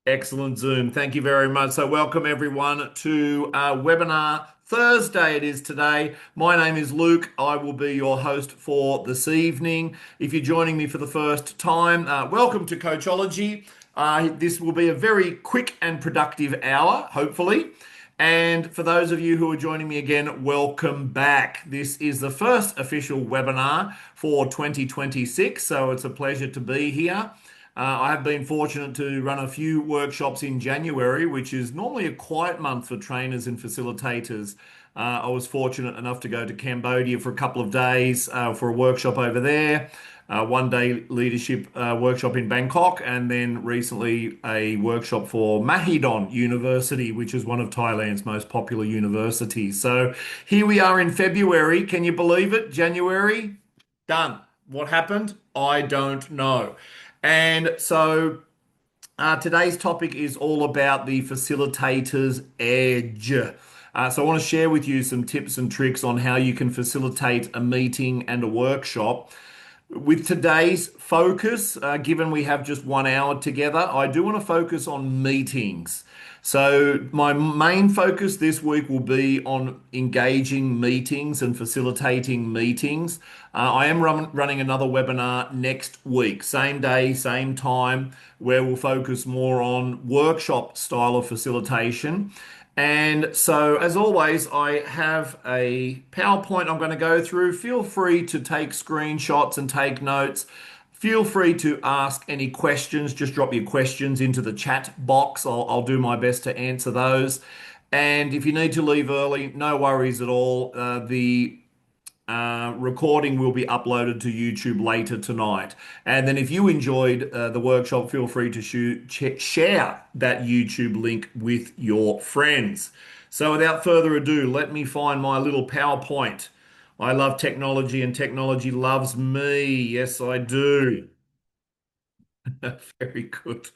Excellent Zoom. Thank you very much. So, welcome everyone to webinar Thursday. It is today. My name is Luke. I will be your host for this evening. If you're joining me for the first time, welcome to Coachology. This will be a very quick and productive hour, hopefully. And for those of you who are joining me again, welcome back. This is the first official webinar for 2026, so it's a pleasure to be here. I have been fortunate to run a few workshops in January, which is normally a quiet month for trainers and facilitators. I was fortunate enough to go to Cambodia for a couple of days for a workshop over there, one day leadership workshop in Bangkok, and then recently a workshop for Mahidol University, which is one of Thailand's most popular universities. So here we are in February. Can you believe it? January, done. What happened? I don't know. And so today's topic is all about the facilitator's edge. So I want to share with you some tips and tricks on how you can facilitate a meeting and a workshop. With today's focus, given we have just 1 hour together, I do want to focus on meetings. So, my main focus this week will be on engaging meetings and facilitating meetings. I am running another webinar next week, same day, same time, where we'll focus more on workshop style of facilitation. And so, as always, I have a PowerPoint I'm going to go through. Feel free to take screenshots and take notes. Feel free to ask any questions. Just drop your questions into the chat box. I'll do my best to answer those. And if you need to leave early, no worries at all. The recording will be uploaded to YouTube later tonight. And then if you enjoyed the workshop, feel free to share that YouTube link with your friends. So without further ado, let me find my little PowerPoint. I love technology and technology loves me. Yes, I do. Very good.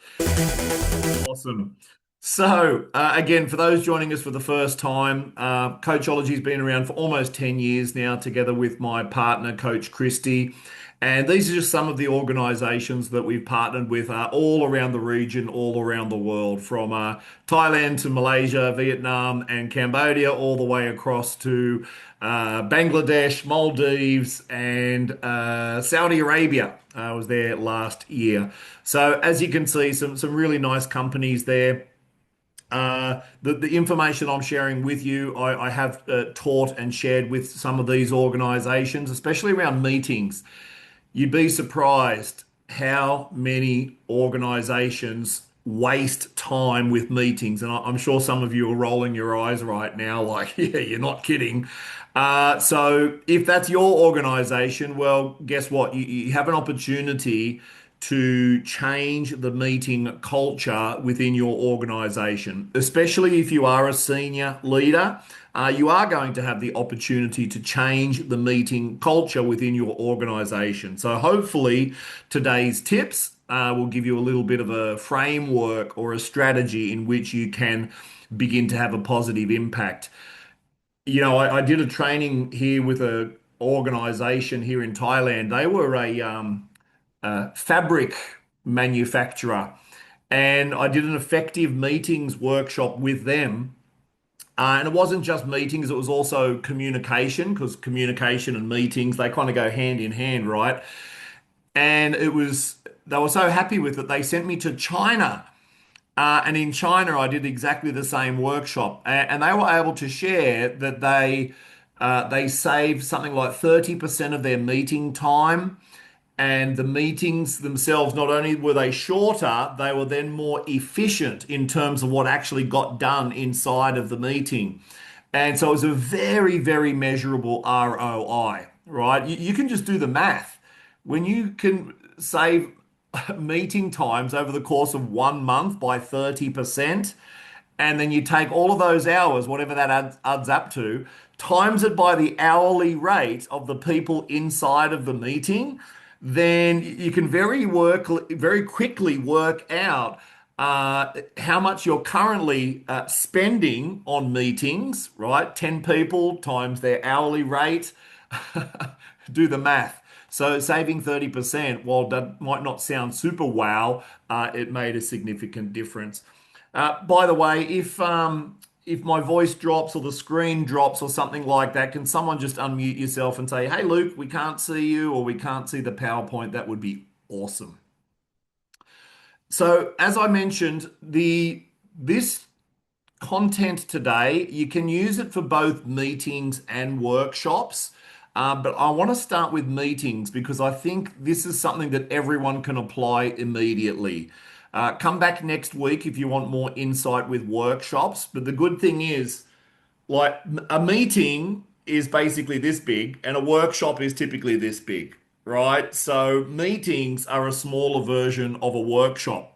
Awesome. So, again, for those joining us for the first time, Coachology's been around for almost 10 years now, together with my partner, Coach Christy. And these are just some of the organizations that we've partnered with all around the region, all around the world, from Thailand to Malaysia, Vietnam, and Cambodia, all the way across to Bangladesh, Maldives, and Saudi Arabia. I was there last year. So, as you can see, some really nice companies there. The information I'm sharing with you, I have taught and shared with some of these organizations, especially around meetings. You'd be surprised how many organizations waste time with meetings. And I'm sure some of you are rolling your eyes right now, like, yeah, you're not kidding. So if that's your organization, well, guess what? You have an opportunity to change the meeting culture within your organization, especially if you are a senior leader. You are going to have the opportunity to change the meeting culture within your organization. So, hopefully, today's tips will give you a little bit of a framework or a strategy in which you can begin to have a positive impact. I did a training here with a organization here in Thailand. They were a fabric manufacturer, and I did an effective meetings workshop with them. And it wasn't just meetings, it was also communication, because communication and meetings, they kind of go hand in hand, right? And they were so happy with it, they sent me to China. And in China, I did exactly the same workshop. And they were able to share that they saved something like 30% of their meeting time. And the meetings themselves, not only were they shorter, they were then more efficient in terms of what actually got done inside of the meeting. And so it was a very, very measurable ROI, right? You can just do the math. When you can save meeting times over the course of 1 month by 30%, and then you take all of those hours, whatever that adds up to, times it by the hourly rate of the people inside of the meeting, then you can very quickly work out how much you're currently spending on meetings, right? 10 people times their hourly rate. Do the math. So saving 30%, while that might not sound super wow, it made a significant difference. By the way, if my voice drops or the screen drops or something like that, can someone just unmute yourself and say, "Hey Luke, we can't see you," or "We can't see the PowerPoint"? That would be awesome. So, as I mentioned, the this content today, you can use it for both meetings and workshops. But I want to start with meetings because I think this is something that everyone can apply immediately. Come back next week if you want more insight with workshops. But the good thing is, like, a meeting is basically this big, and a workshop is typically this big, right? So meetings are a smaller version of a workshop.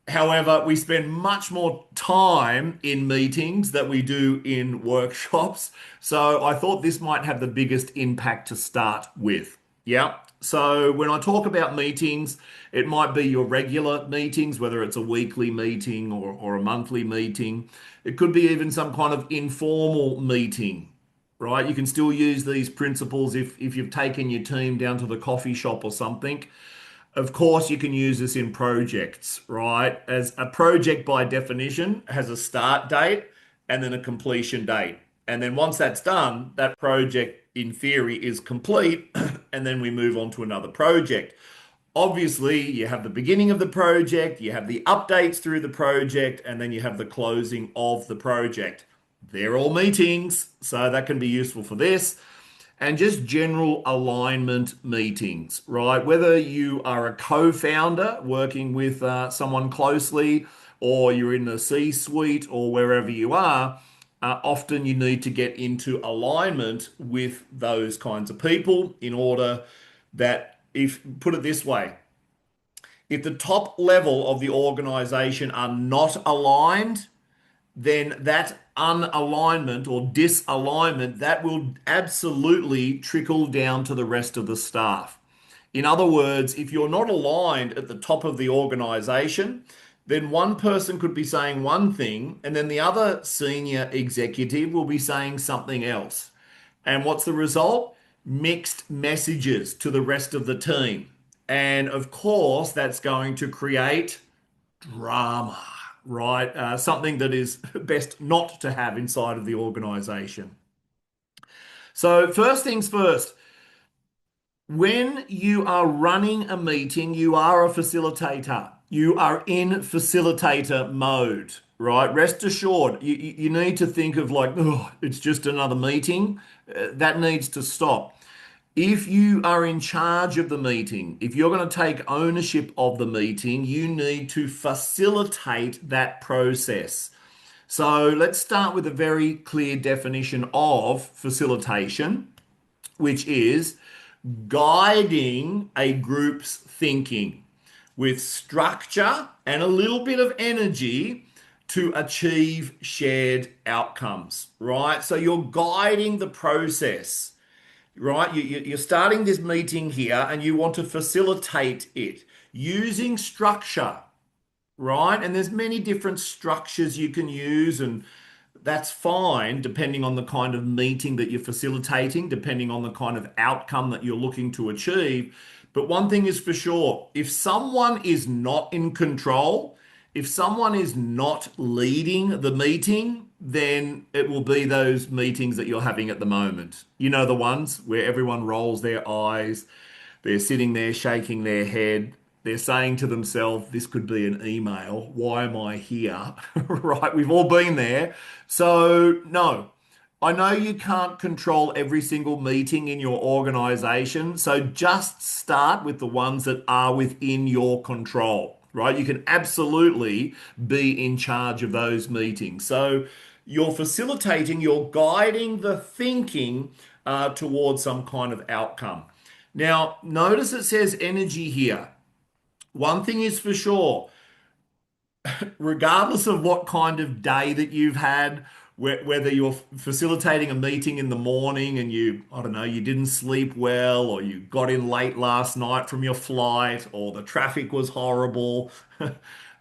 However, we spend much more time in meetings than we do in workshops. So I thought this might have the biggest impact to start with. Yeah. So when I talk about meetings, it might be your regular meetings, whether it's a weekly meeting or a monthly meeting. It could be even some kind of informal meeting, right? You can still use these principles if you've taken your team down to the coffee shop or something. Of course, you can use this in projects, right? As a project by definition has a start date and then a completion date. And then once that's done, that project in theory is complete, and then we move on to another project. Obviously, you have the beginning of the project, you have the updates through the project, and then you have the closing of the project. They're all meetings, so that can be useful for this. And just general alignment meetings, right? Whether you are a co-founder working with someone closely, or you're in the C-suite, or wherever you are, often you need to get into alignment with those kinds of people in order that, if put it this way, if the top level of the organization are not aligned, then that unalignment or disalignment that will absolutely trickle down to the rest of the staff. In other words, if you're not aligned at the top of the organization, then one person could be saying one thing and then the other senior executive will be saying something else. And what's the result? Mixed messages to the rest of the team. And of course, that's going to create drama, right? Something that is best not to have inside of the organization. So, first things first, when you are running a meeting, you are a facilitator. You are in facilitator mode, right? Rest assured, you need to think of like, oh, it's just another meeting. That needs to stop. If you are in charge of the meeting, if you're going to take ownership of the meeting, you need to facilitate that process. So let's start with a very clear definition of facilitation, which is guiding a group's thinking with structure and a little bit of energy to achieve shared outcomes, right? So you're guiding the process, right? You're starting this meeting here and you want to facilitate it using structure, right? And there's many different structures you can use, and that's fine depending on the kind of meeting that you're facilitating, depending on the kind of outcome that you're looking to achieve. But one thing is for sure, if someone is not in control, if someone is not leading the meeting, then it will be those meetings that you're having at the moment. You know, the ones where everyone rolls their eyes, they're sitting there shaking their head. They're saying to themselves, this could be an email. Why am I here? Right? We've all been there. So, no, I know you can't control every single meeting in your organization. So, just start with the ones that are within your control, right? You can absolutely be in charge of those meetings. So, you're facilitating, you're guiding the thinking towards some kind of outcome. Now, notice it says energy here. One thing is for sure, regardless of what kind of day that you've had, whether you're facilitating a meeting in the morning and I don't know, you didn't sleep well, or you got in late last night from your flight, or the traffic was horrible,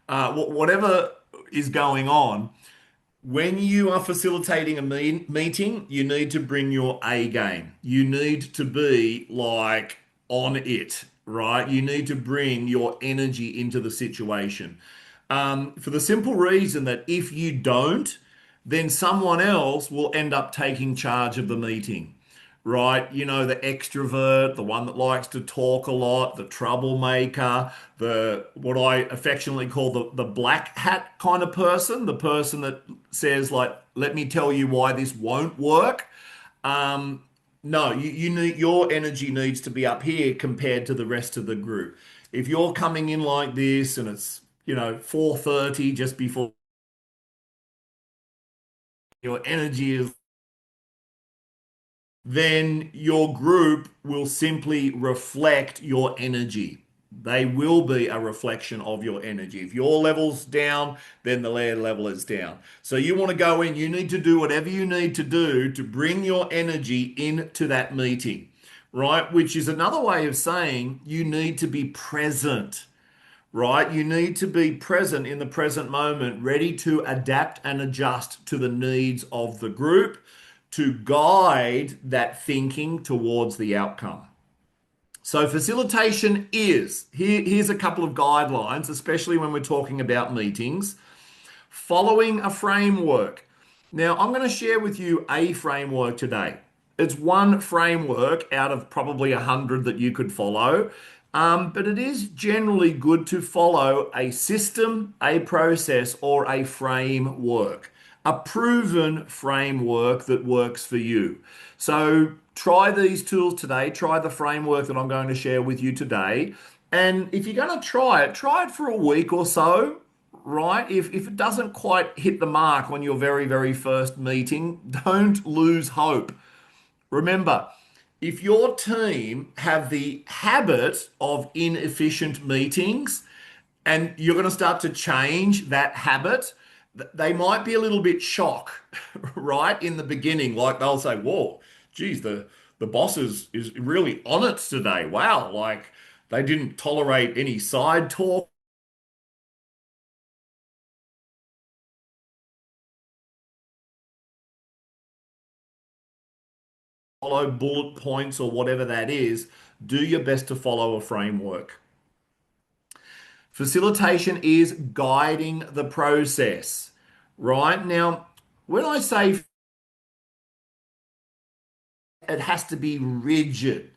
whatever is going on, when you are facilitating a meeting, you need to bring your A game. You need to be like on it, right? You need to bring your energy into the situation. For the simple reason that if you don't, then someone else will end up taking charge of the meeting, right? You know, the extrovert, the one that likes to talk a lot, the troublemaker, the what I affectionately call the black hat kind of person, the person that says like, "Let me tell you why this won't work." Um, no, you need your energy needs to be up here compared to the rest of the group. If you're coming in like this and it's, 4:30 just before your energy is, then your group will simply reflect your energy. They will be a reflection of your energy. If your level's down, then their level is down. So you want to go in, you need to do whatever you need to do to bring your energy into that meeting, right? Which is another way of saying you need to be present, right? You need to be present in the present moment, ready to adapt and adjust to the needs of the group to guide that thinking towards the outcome. So, facilitation is here's a couple of guidelines, especially when we're talking about meetings. Following a framework. Now, I'm going to share with you a framework today. It's one framework out of probably 100 that you could follow. But it is generally good to follow a system, a process, or a framework, a proven framework that works for you. So try these tools today. Try the framework that I'm going to share with you today. And if you're going to try it for a week or so, right? If it doesn't quite hit the mark on your very, very first meeting, don't lose hope. Remember, if your team have the habit of inefficient meetings and you're going to start to change that habit, they might be a little bit shocked, right? In the beginning, like they'll say, "Whoa, geez, the boss is really on it today. Wow, like they didn't tolerate any side talk, follow bullet points or whatever that is. Do your best to follow a framework." Facilitation is guiding the process, right? Now, when I say it has to be rigid,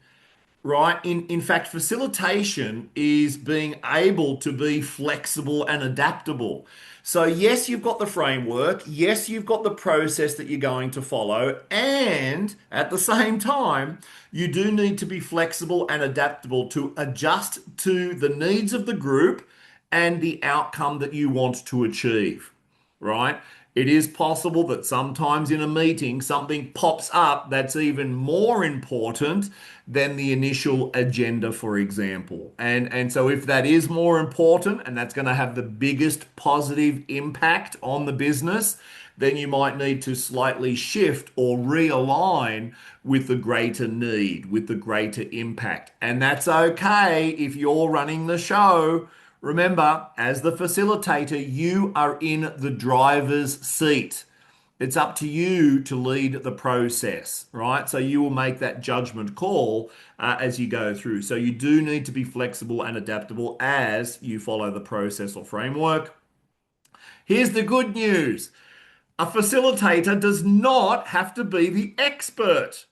right? In fact, facilitation is being able to be flexible and adaptable. So, yes, you've got the framework. Yes, you've got the process that you're going to follow. And at the same time, you do need to be flexible and adaptable to adjust to the needs of the group and the outcome that you want to achieve, right? It is possible that sometimes in a meeting something pops up that's even more important than the initial agenda, for example. And so if that is more important and that's going to have the biggest positive impact on the business, then you might need to slightly shift or realign with the greater need, with the greater impact. And that's okay if you're running the show. Remember, as the facilitator, you are in the driver's seat. It's up to you to lead the process, right? So you will make that judgment call as you go through. So you do need to be flexible and adaptable as you follow the process or framework. Here's the good news. A facilitator does not have to be the expert,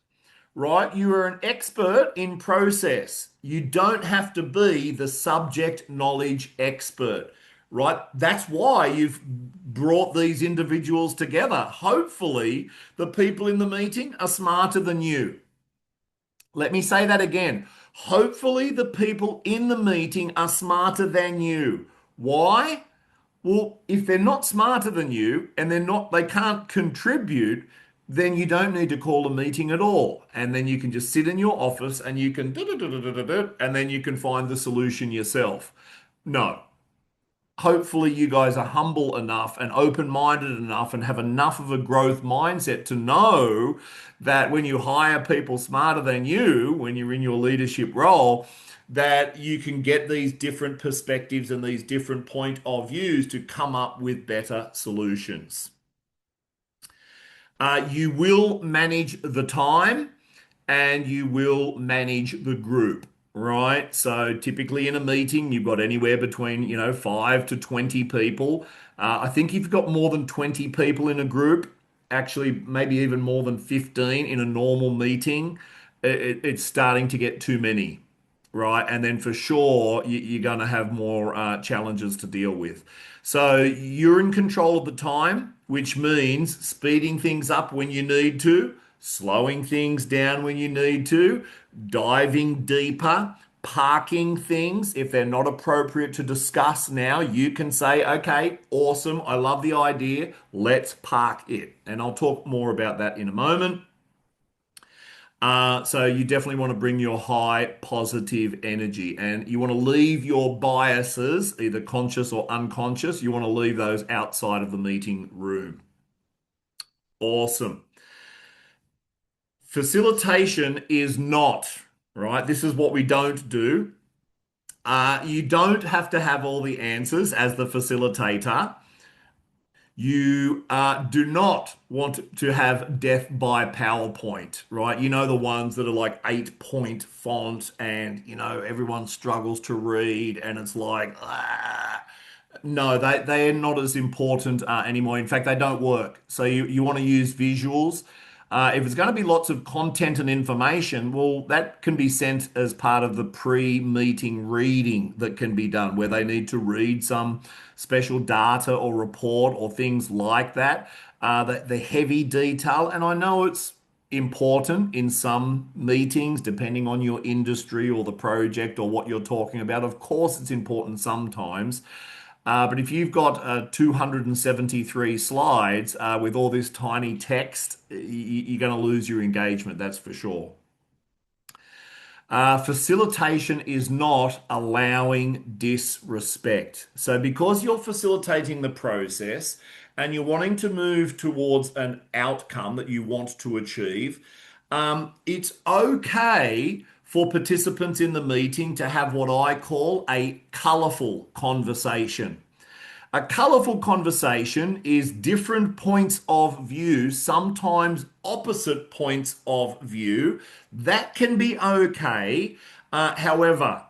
right? You are an expert in process. You don't have to be the subject knowledge expert, right? That's why you've brought these individuals together. Hopefully, the people in the meeting are smarter than you. Let me say that again. Hopefully, the people in the meeting are smarter than you. Why? Well, if they're not smarter than you and they can't contribute, then you don't need to call a meeting at all. And then you can just sit in your office and you can and then you can find the solution yourself. No. Hopefully you guys are humble enough and open-minded enough and have enough of a growth mindset to know that when you hire people smarter than you, when you're in your leadership role, that you can get these different perspectives and these different point of views to come up with better solutions. You will manage the time and you will manage the group. right? So typically in a meeting, you've got anywhere between, 5 to 20 people. I think if you've got more than 20 people in a group, actually maybe even more than 15 in a normal meeting, it's starting to get too many, right? And then for sure, you're going to have more challenges to deal with. So you're in control of the time, which means speeding things up when you need to, slowing things down when you need to, diving deeper, parking things if they're not appropriate to discuss now. You can say, okay, awesome, I love the idea, let's park it. And I'll talk more about that in a moment. So you definitely want to bring your high positive energy and you want to leave your biases, either conscious or unconscious, you want to leave those outside of the meeting room. Awesome. Facilitation is not, right? This is what we don't do. You don't have to have all the answers as the facilitator. You do not want to have death by PowerPoint, right? You know, the ones that are like 8-point font and, everyone struggles to read and it's like, no, they are not as important anymore. In fact, they don't work. So you want to use visuals. If it's going to be lots of content and information, well, that can be sent as part of the pre-meeting reading that can be done, where they need to read some special data or report or things like that. The heavy detail, and I know it's important in some meetings, depending on your industry or the project or what you're talking about. Of course, it's important sometimes. But if you've got 273 slides with all this tiny text, you're going to lose your engagement, that's for sure. Facilitation is not allowing disrespect. So, because you're facilitating the process and you're wanting to move towards an outcome that you want to achieve, it's okay for participants in the meeting to have what I call a colorful conversation. A colorful conversation is different points of view, sometimes opposite points of view. That can be okay. However,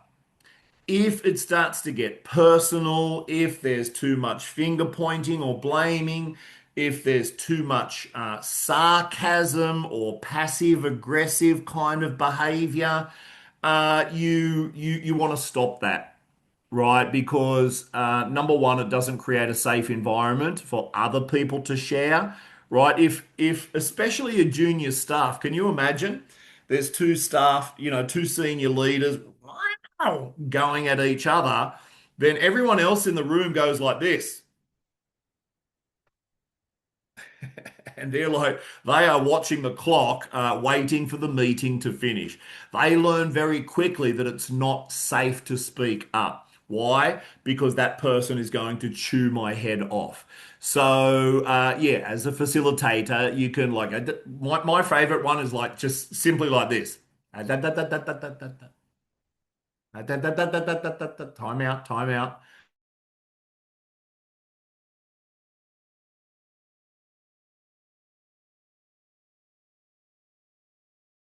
if it starts to get personal, if there's too much finger pointing or blaming, if there's too much sarcasm or passive aggressive kind of behavior, you want to stop that, right? Because number one, it doesn't create a safe environment for other people to share, right? If especially a junior staff, can you imagine? There's two staff, two senior leaders going at each other, then everyone else in the room goes like this. And they're like, they are watching the clock, waiting for the meeting to finish. They learn very quickly that it's not safe to speak up. Why? Because that person is going to chew my head off. So, yeah, as a facilitator, you can like, my favorite one is like just simply like this. Time out, time out.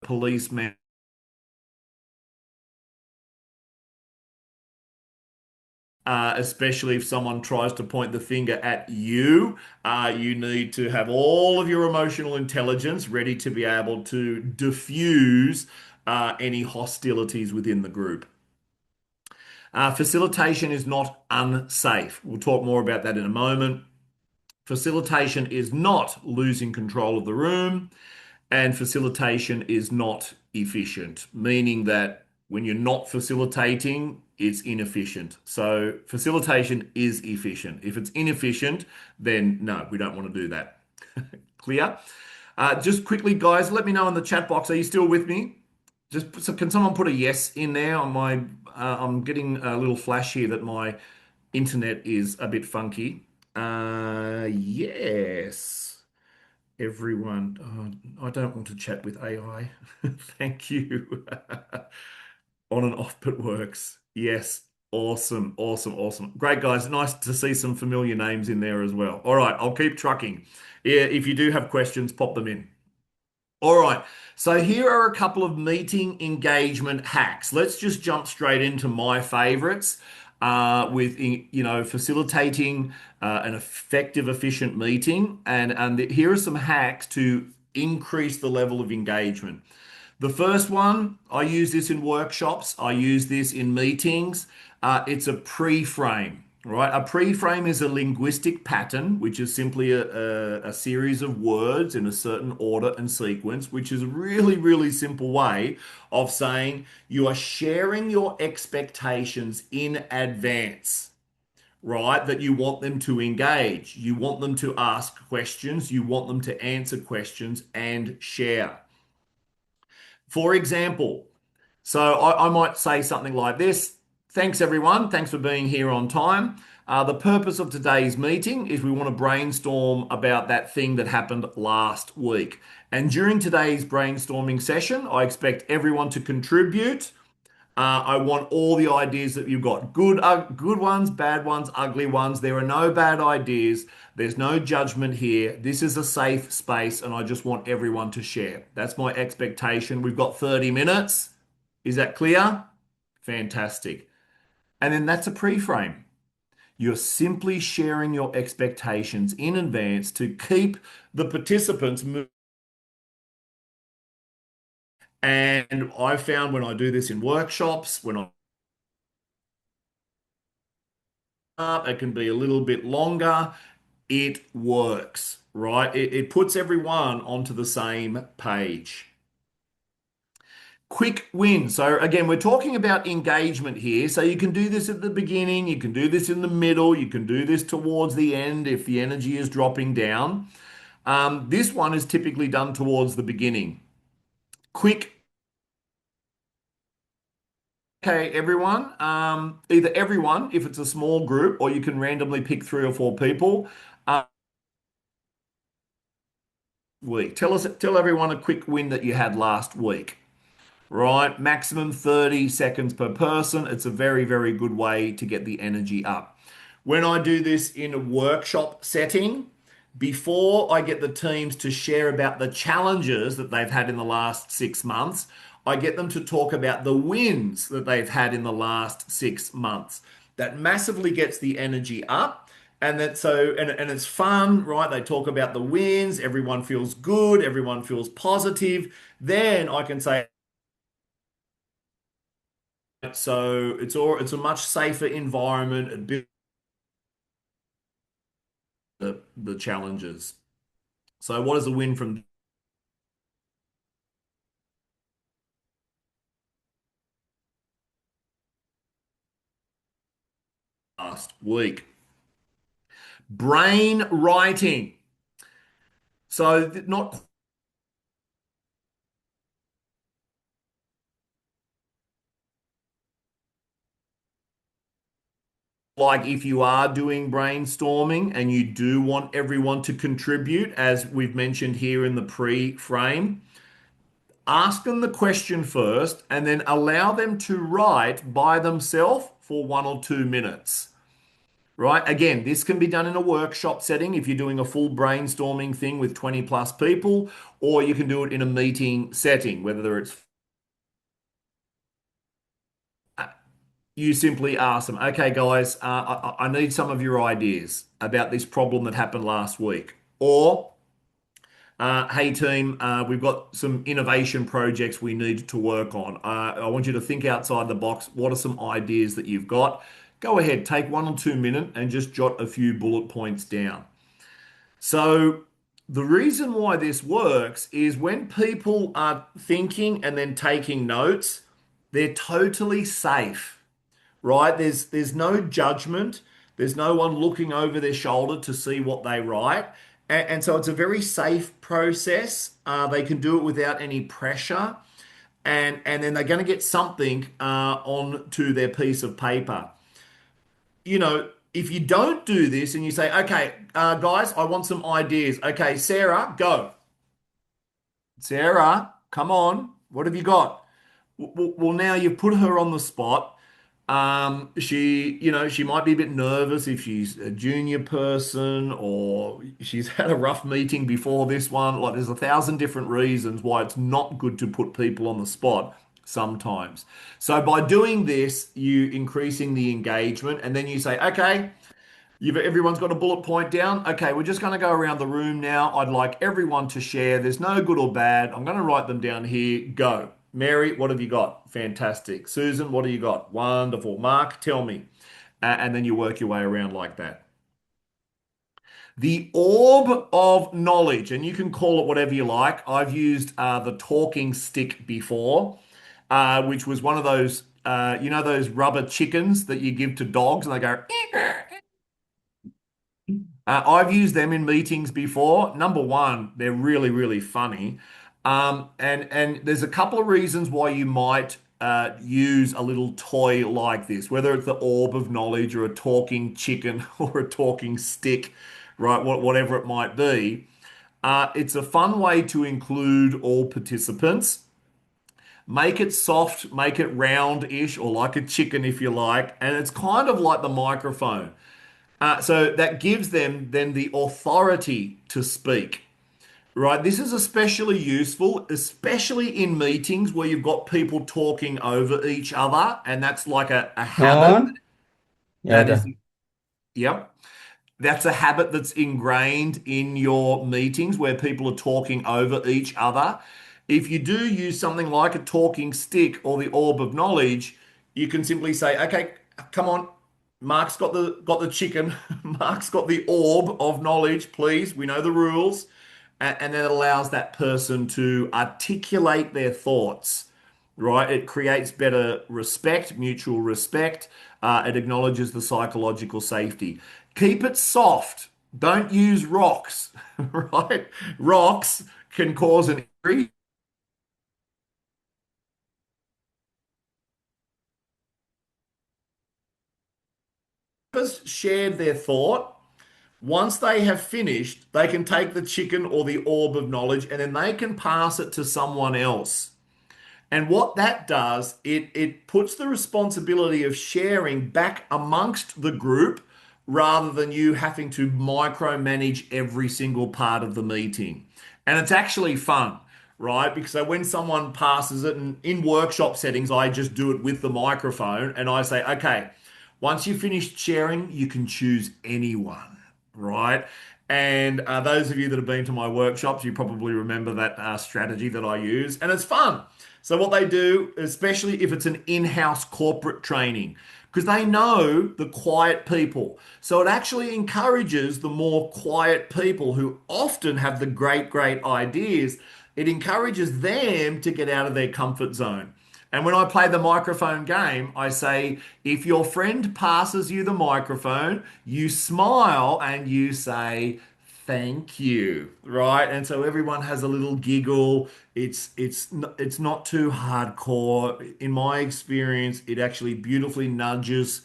Policeman. Especially if someone tries to point the finger at you, you need to have all of your emotional intelligence ready to be able to diffuse any hostilities within the group. Facilitation is not unsafe. We'll talk more about that in a moment. Facilitation is not losing control of the room, and facilitation is not efficient, meaning that when you're not facilitating, it's inefficient. So facilitation is efficient. If it's inefficient, then no, we don't want to do that. Clear? Just quickly, guys, let me know in the chat box. Are you still with me? Just so can someone put a yes in there on my? I'm getting a little flash here that my internet is a bit funky. Yes, everyone. Oh, I don't want to chat with AI. Thank you. On and off, but works. Yes. Awesome. Awesome. Awesome. Great, guys. Nice to see some familiar names in there as well. All right. I'll keep trucking. Yeah. If you do have questions, pop them in. All right. So here are a couple of meeting engagement hacks. Let's just jump straight into my favorites with facilitating an effective, efficient meeting. And here are some hacks to increase the level of engagement. The first one, I use this in workshops. I use this in meetings. It's a pre-frame, right? A pre-frame is a linguistic pattern, which is simply a series of words in a certain order and sequence, which is a really, really simple way of saying you are sharing your expectations in advance, right? That you want them to engage, you want them to ask questions, you want them to answer questions and share. For example, I might say something like this. Thanks, everyone. Thanks for being here on time. The purpose of today's meeting is we want to brainstorm about that thing that happened last week. And during today's brainstorming session, I expect everyone to contribute. I want all the ideas that you've got. Good ones, bad ones, ugly ones. There are no bad ideas. There's no judgment here. This is a safe space, and I just want everyone to share. That's my expectation. We've got 30 minutes. Is that clear? Fantastic. And then that's a pre-frame. You're simply sharing your expectations in advance to keep the participants moving. And I found when I do this in workshops, when I it can be a little bit longer. It works, right? It puts everyone onto the same page. Quick win. So again, we're talking about engagement here. So you can do this at the beginning, you can do this in the middle, you can do this towards the end if the energy is dropping down. This one is typically done towards the beginning. Quick. Okay, everyone. Either everyone, if it's a small group, or you can randomly pick 3 or 4 people. Week. Tell everyone a quick win that you had last week. Right? Maximum 30 seconds per person. It's a very, very good way to get the energy up. When I do this in a workshop setting, before I get the teams to share about the challenges that they've had in the last 6 months, I get them to talk about the wins that they've had in the last 6 months. That massively gets the energy up. And it's fun, right? They talk about the wins, everyone feels good, everyone feels positive. Then I can say, so it's a much safer environment, a bit the challenges. So what is a win from last week? Brain writing. So not like if you are doing brainstorming and you do want everyone to contribute, as we've mentioned here in the pre-frame, ask them the question first and then allow them to write by themselves for 1 or 2 minutes. Right? Again, this can be done in a workshop setting if you're doing a full brainstorming thing with 20 plus people, or you can do it in a meeting setting, whether it's you simply ask them, okay, guys, I need some of your ideas about this problem that happened last week. Or, hey, team, we've got some innovation projects we need to work on. I want you to think outside the box. What are some ideas that you've got? Go ahead, take 1 or 2 minutes and just jot a few bullet points down. So, the reason why this works is when people are thinking and then taking notes, they're totally safe, right? There's no judgment. There's no one looking over their shoulder to see what they write. And so it's a very safe process. They can do it without any pressure. And then they're going to get something onto their piece of paper. If you don't do this and you say, okay, guys, I want some ideas. Okay, Sarah, go. Sarah, come on. What have you got? Well, now you've put her on the spot. She might be a bit nervous if she's a junior person or she's had a rough meeting before this one. Like, there's 1,000 different reasons why it's not good to put people on the spot sometimes. So by doing this, you increasing the engagement, and then you say, okay, everyone's got a bullet point down. Okay, we're just going to go around the room now. I'd like everyone to share. There's no good or bad. I'm going to write them down here. Go. Mary, what have you got? Fantastic. Susan, what do you got? Wonderful. Mark, tell me. And then you work your way around like that. The orb of knowledge, and you can call it whatever you like. I've used the talking stick before, which was one of those, those rubber chickens that you give to dogs and they go, I've used them in meetings before. Number one, they're really, really funny. And there's a couple of reasons why you might use a little toy like this, whether it's the orb of knowledge or a talking chicken or a talking stick, right? Whatever it might be. It's a fun way to include all participants. Make it soft, make it round-ish, or like a chicken if you like. And it's kind of like the microphone. So that gives them then the authority to speak, right? This is especially useful, especially in meetings where you've got people talking over each other, and that's like a habit. On. Ya That udah. is, yep. That's a habit that's ingrained in your meetings where people are talking over each other. If you do use something like a talking stick or the orb of knowledge, you can simply say, "Okay, come on, Mark's got the chicken. Mark's got the orb of knowledge, please. We know the rules." And then it allows that person to articulate their thoughts, right? It creates better respect, mutual respect. It acknowledges the psychological safety. Keep it soft. Don't use rocks, right? Rocks can cause an injury. Shared their thought. Once they have finished, they can take the chicken or the orb of knowledge and then they can pass it to someone else. And what that does, it puts the responsibility of sharing back amongst the group rather than you having to micromanage every single part of the meeting. And it's actually fun, right? Because so when someone passes it, and in workshop settings, I just do it with the microphone and I say, okay, once you've finished sharing, you can choose anyone, right? And those of you that have been to my workshops, you probably remember that strategy that I use, and it's fun. So, what they do, especially if it's an in house corporate training, because they know the quiet people. So, it actually encourages the more quiet people who often have the great, great ideas. It encourages them to get out of their comfort zone. And when I play the microphone game, I say, if your friend passes you the microphone, you smile and you say, thank you, right? And so everyone has a little giggle. It's not too hardcore. In my experience, it actually beautifully nudges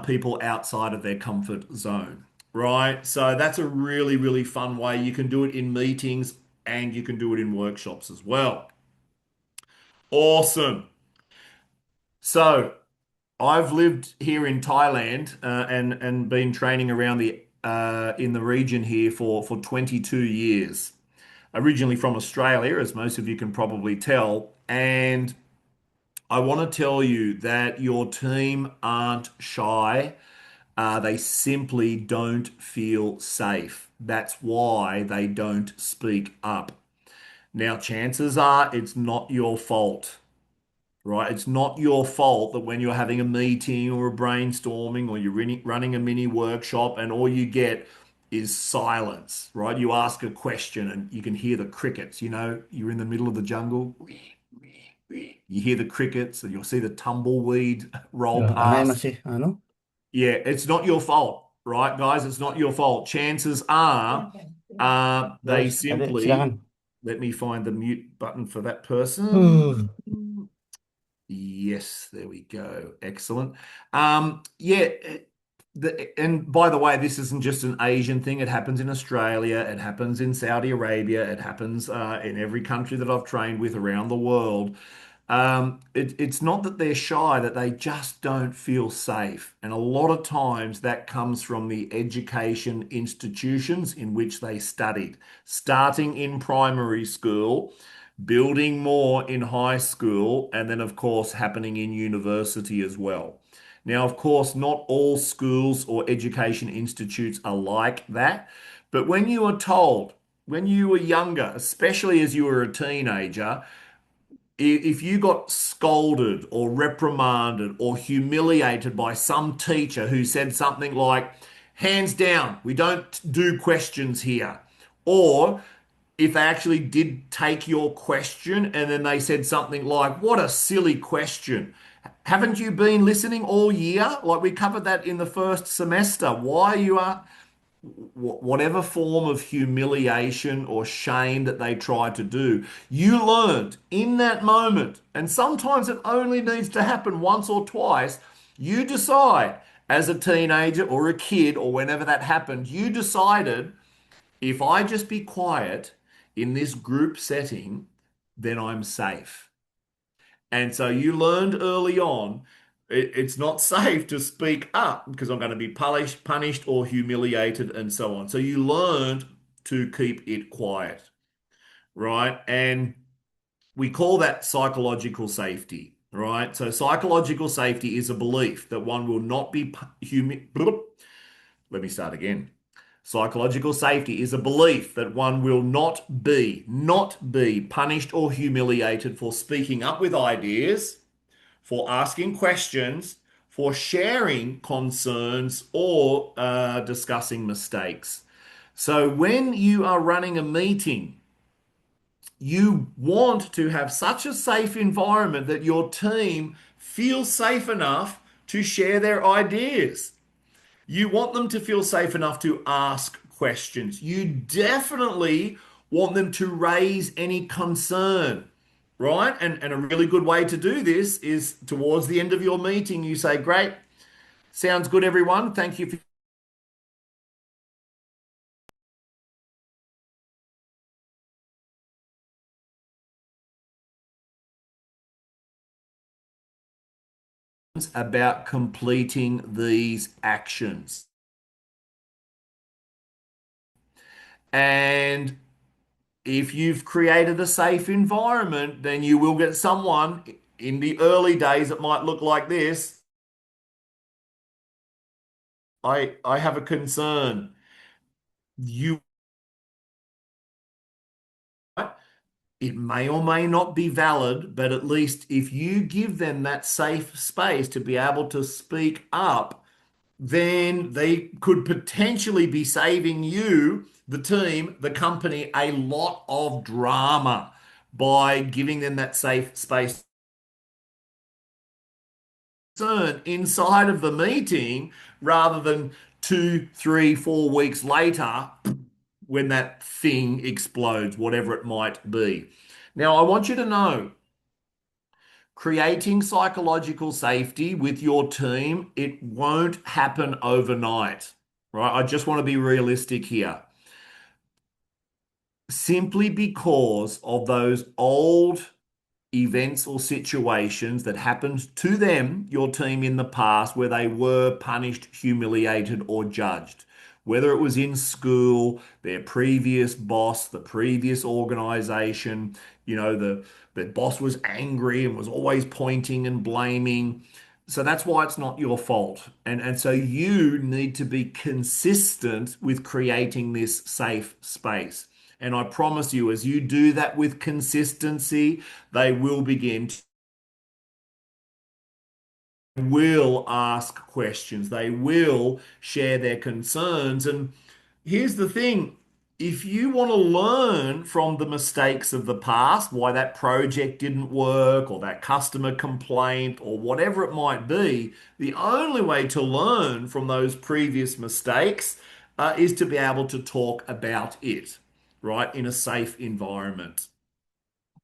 people outside of their comfort zone, right? So that's a really, really fun way. You can do it in meetings and you can do it in workshops as well. Awesome. So I've lived here in Thailand and been training around the in the region here for 22 years. Originally from Australia, as most of you can probably tell, and I want to tell you that your team aren't shy. They simply don't feel safe. That's why they don't speak up. Now, chances are it's not your fault. Right? It's not your fault that when you're having a meeting or a brainstorming or you're running a mini workshop and all you get is silence, right? You ask a question and you can hear the crickets. You're in the middle of the jungle. You hear the crickets and you'll see the tumbleweed roll Anaknya past. masih anu. Yeah, it's not your fault, right, guys? It's not your fault. Chances are they Terus, adik silakan. simply, let me find the mute button for that person. Huh. Yes, there we go. Excellent. Yeah, and by the way, this isn't just an Asian thing. It happens in Australia. It happens in Saudi Arabia. It happens in every country that I've trained with around the world. It's not that they're shy, that they just don't feel safe. And a lot of times that comes from the education institutions in which they studied, starting in primary school, building more in high school, and then, of course, happening in university as well. Now, of course, not all schools or education institutes are like that. But when you are told, when you were younger, especially as you were a teenager, if you got scolded or reprimanded or humiliated by some teacher who said something like, hands down, we don't do questions here. Or if they actually did take your question and then they said something like, what a silly question. Haven't you been listening all year? Like we covered that in the first semester. Why you are whatever form of humiliation or shame that they tried to do, you learned in that moment, and sometimes it only needs to happen once or twice. You decide as a teenager or a kid, or whenever that happened, you decided if I just be quiet in this group setting, then I'm safe. And so you learned early on it's not safe to speak up because I'm going to be punished or humiliated and so on. So you learned to keep it quiet, right? And we call that psychological safety, right? So psychological safety is a belief that one will not be let me start again. Psychological safety is a belief that one will not be punished or humiliated for speaking up with ideas, for asking questions, for sharing concerns, or discussing mistakes. So when you are running a meeting, you want to have such a safe environment that your team feels safe enough to share their ideas. You want them to feel safe enough to ask questions. You definitely want them to raise any concern, right? And a really good way to do this is towards the end of your meeting, you say, great, sounds good, everyone. Thank you for about completing these actions. And if you've created a safe environment, then you will get someone in the early days that might look like this. I have a concern. You it may or may not be valid, but at least if you give them that safe space to be able to speak up, then they could potentially be saving you, the team, the company, a lot of drama by giving them that safe space inside of the meeting rather than 2, 3, 4 weeks later when that thing explodes, whatever it might be. Now, I want you to know creating psychological safety with your team, it won't happen overnight, right? I just want to be realistic here. Simply because of those old events or situations that happened to them, your team in the past, where they were punished, humiliated, or judged. Whether it was in school, their previous boss, the previous organization, the boss was angry and was always pointing and blaming. So that's why it's not your fault. And so you need to be consistent with creating this safe space. And I promise you, as you do that with consistency, they will begin to will ask questions. They will share their concerns. And here's the thing. If you want to learn from the mistakes of the past, why that project didn't work or that customer complaint or whatever it might be, the only way to learn from those previous mistakes is to be able to talk about it, right, in a safe environment.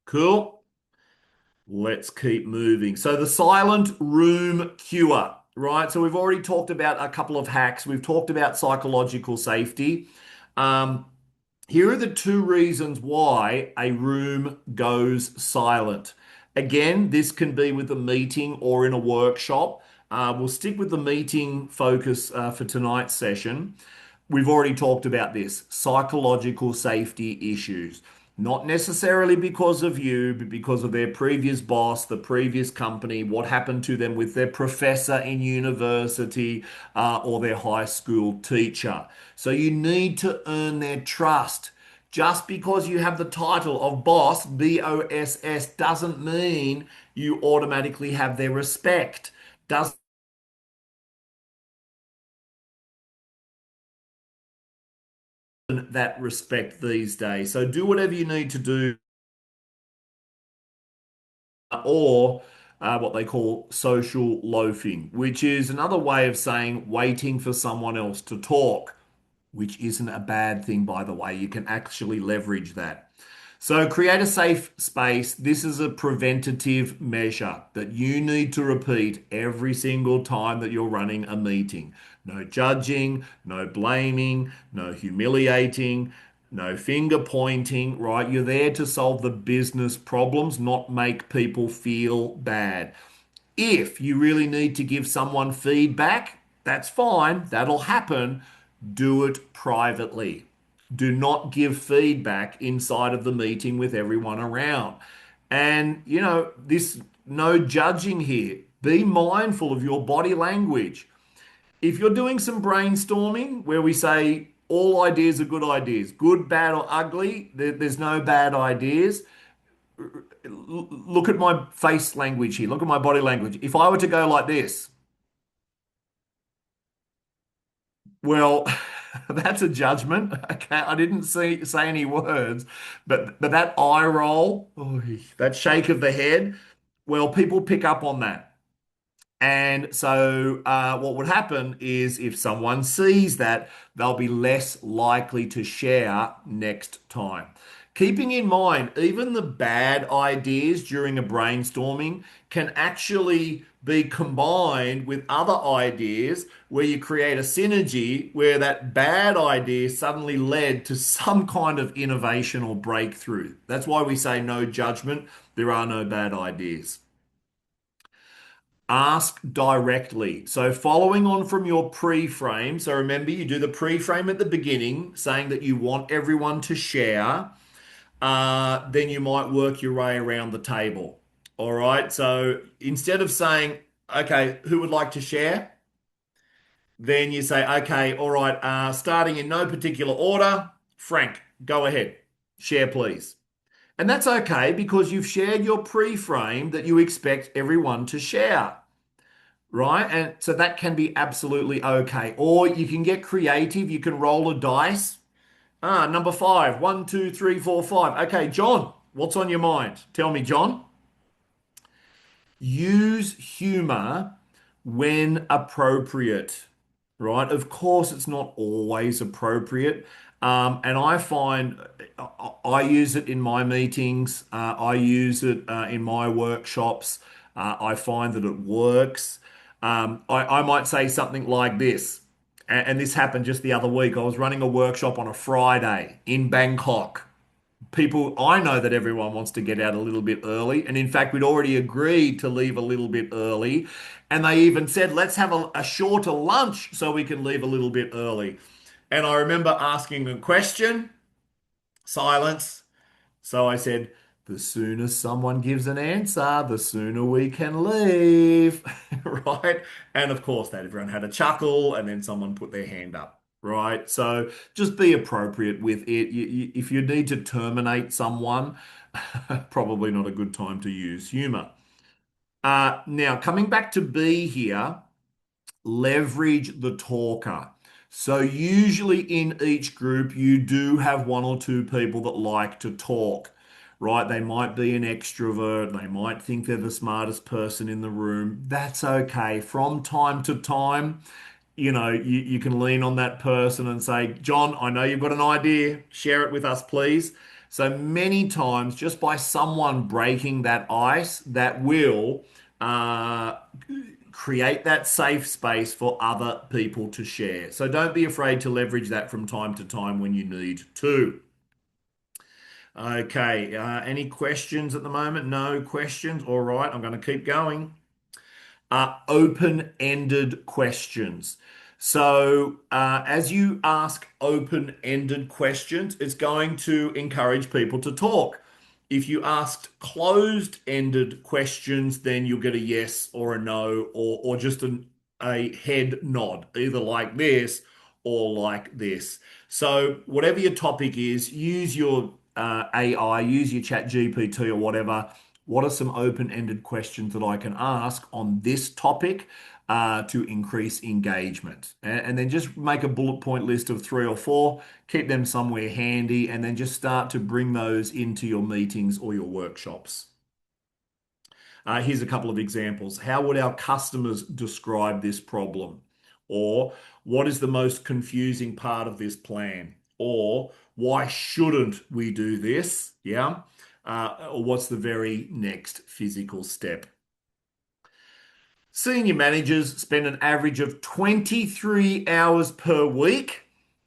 Cool. Let's keep moving. So the silent room cure, right? So we've already talked about a couple of hacks. We've talked about psychological safety. Um, Here are the two reasons why a room goes silent. Again, this can be with a meeting or in a workshop. We'll stick with the meeting focus for tonight's session. We've already talked about this psychological safety issues, not necessarily because of you, but because of their previous boss, the previous company, what happened to them with their professor in university or their high school teacher. So you need to earn their trust. Just because you have the title of boss, BOSS, doesn't mean you automatically have their respect. Doesn't that respect these days. So do whatever you need to do, or what they call social loafing, which is another way of saying waiting for someone else to talk, which isn't a bad thing, by the way. You can actually leverage that. So create a safe space. This is a preventative measure that you need to repeat every single time that you're running a meeting. No judging, no blaming, no humiliating, no finger pointing, right? You're there to solve the business problems, not make people feel bad. If you really need to give someone feedback, that's fine. That'll happen. Do it privately. Do not give feedback inside of the meeting with everyone around. And, this no judging here. Be mindful of your body language. If you're doing some brainstorming where we say all ideas are good ideas, good, bad, or ugly, there's no bad ideas. Look at my face language here. Look at my body language. If I were to go like this, well, that's a judgment. Okay, I didn't say any words, but that eye roll, that shake of the head, well, people pick up on that. And so, what would happen is if someone sees that, they'll be less likely to share next time. Keeping in mind, even the bad ideas during a brainstorming can actually be combined with other ideas where you create a synergy where that bad idea suddenly led to some kind of innovation or breakthrough. That's why we say no judgment. There are no bad ideas. Ask directly. So, following on from your pre-frame, so remember you do the pre-frame at the beginning, saying that you want everyone to share. Then you might work your way around the table. All right. So, instead of saying, okay, who would like to share? Then you say, okay, all right, starting in no particular order, Frank, go ahead. Share, please. And that's okay because you've shared your pre-frame that you expect everyone to share. Right? And so that can be absolutely okay. Or you can get creative. You can roll a dice. Number five. 1, 2, 3, 4, 5. Okay, John, what's on your mind? Tell me, John. Use humor when appropriate, right? Of course, it's not always appropriate. And I find I use it in my meetings, I use it in my workshops. I find that it works. I might say something like this, and this happened just the other week. I was running a workshop on a Friday in Bangkok. I know that everyone wants to get out a little bit early. And in fact, we'd already agreed to leave a little bit early. And they even said, let's have a shorter lunch so we can leave a little bit early. And I remember asking a question, silence. So I said, the sooner someone gives an answer, the sooner we can leave, right? And of course, that everyone had a chuckle, and then someone put their hand up, right? So just be appropriate with it. If you need to terminate someone, probably not a good time to use humor. Now, coming back to B here, leverage the talker. So, usually in each group, you do have one or two people that like to talk, right? They might be an extrovert, they might think they're the smartest person in the room. That's okay. From time to time, you can lean on that person and say, John, I know you've got an idea, share it with us, please. So many times, just by someone breaking that ice, that will uh, create that safe space for other people to share. So don't be afraid to leverage that from time to time when you need to. Okay, any questions at the moment? No questions? All right, I'm going to keep going. Open-ended questions. So, as you ask open-ended questions, it's going to encourage people to talk. If you asked closed-ended questions, then you'll get a yes or a no or just a head nod, either like this or like this. So, whatever your topic is, use your AI, use your chat GPT or whatever. What are some open-ended questions that I can ask on this topic to increase engagement? And then just make a bullet point list of three or four, keep them somewhere handy, and then just start to bring those into your meetings or your workshops. Here's a couple of examples. How would our customers describe this problem? Or what is the most confusing part of this plan? Or why shouldn't we do this? Yeah. Or what's the very next physical step? Senior managers spend an average of 23 hours per week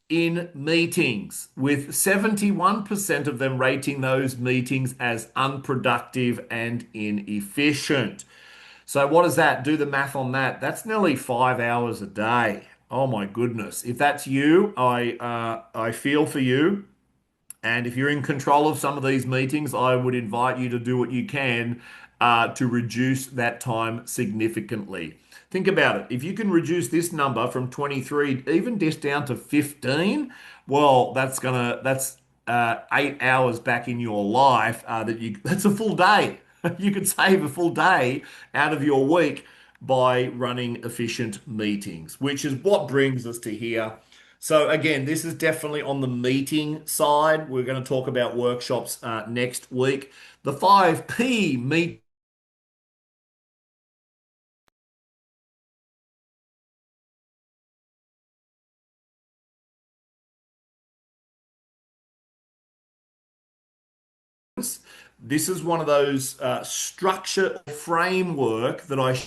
in meetings, with 71% of them rating those meetings as unproductive and inefficient. So, what does that do? The math on that? That's nearly 5 hours a day. Oh my goodness! If that's you, I feel for you. And if you're in control of some of these meetings, I would invite you to do what you can to reduce that time significantly. Think about it. If you can reduce this number from 23, even just down to 15, well, that's 8 hours back in your life that's a full day. You could save a full day out of your week by running efficient meetings, which is what brings us to here. So again, this is definitely on the meeting side. We're going to talk about workshops next week. The 5P meet. This is one of those structure framework that I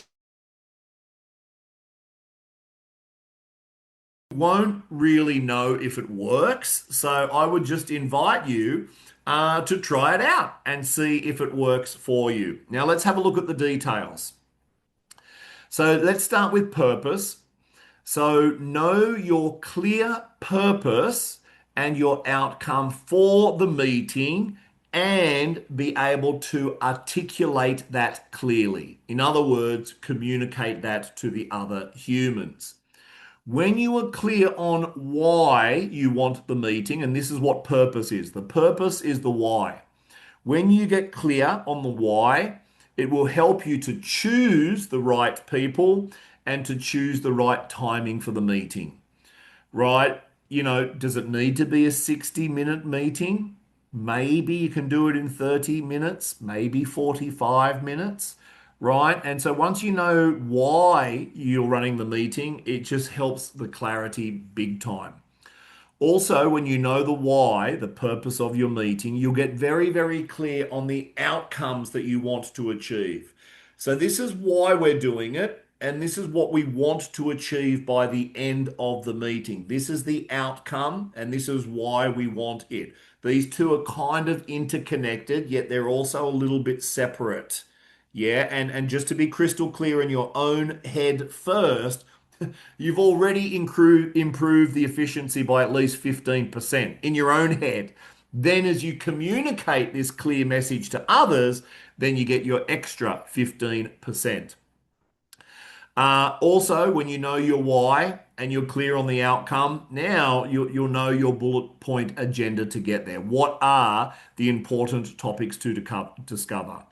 won't really know if it works. So I would just invite you to try it out and see if it works for you. Now let's have a look at the details. So let's start with purpose. So know your clear purpose and your outcome for the meeting and be able to articulate that clearly. In other words, communicate that to the other humans. When you are clear on why you want the meeting, and this is what purpose is, the purpose is the why. When you get clear on the why, it will help you to choose the right people and to choose the right timing for the meeting, right? Does it need to be a 60-minute meeting? Maybe you can do it in 30 minutes, maybe 45 minutes, right? And so once you know why you're running the meeting, it just helps the clarity big time. Also, when you know the why, the purpose of your meeting, you'll get very, very clear on the outcomes that you want to achieve. So, this is why we're doing it, and this is what we want to achieve by the end of the meeting. This is the outcome, and this is why we want it. These two are kind of interconnected, yet they're also a little bit separate. Yeah, and just to be crystal clear in your own head first, you've already improved the efficiency by at least 15% in your own head. Then, as you communicate this clear message to others, then you get your extra 15%. Also, when you know your why and you're clear on the outcome, now you'll know your bullet point agenda to get there. What are the important topics to discover?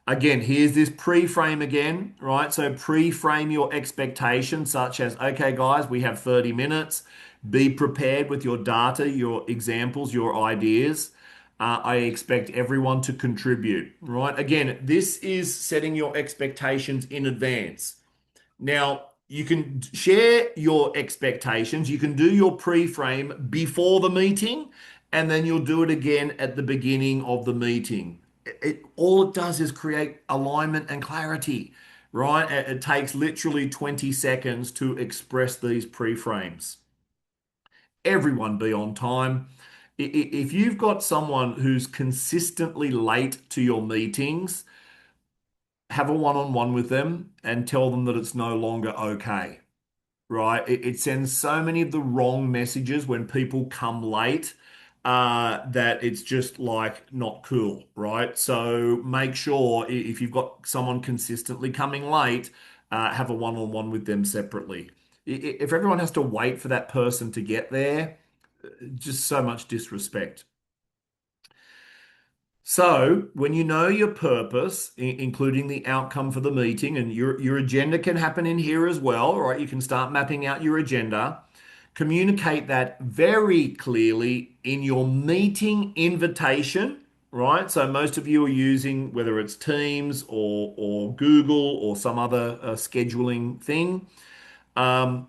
Again, here's this pre-frame again, right? So pre-frame your expectations, such as, okay, guys, we have 30 minutes. Be prepared with your data, your examples, your ideas. I expect everyone to contribute, right? Again, this is setting your expectations in advance. Now, you can share your expectations. You can do your pre-frame before the meeting, and then you'll do it again at the beginning of the meeting. All it does is create alignment and clarity, right? It takes literally 20 seconds to express these pre-frames. Everyone be on time. If you've got someone who's consistently late to your meetings, have a one-on-one with them and tell them that it's no longer okay, right? It sends so many of the wrong messages when people come late, that it's just like not cool, right? So make sure if you've got someone consistently coming late, have a one-on-one with them separately. If everyone has to wait for that person to get there, just so much disrespect. So, when you know your purpose, including the outcome for the meeting, and your agenda can happen in here as well, right? You can start mapping out your agenda. Communicate that very clearly in your meeting invitation, right? So most of you are using whether it's Teams or Google or some other scheduling thing. Um,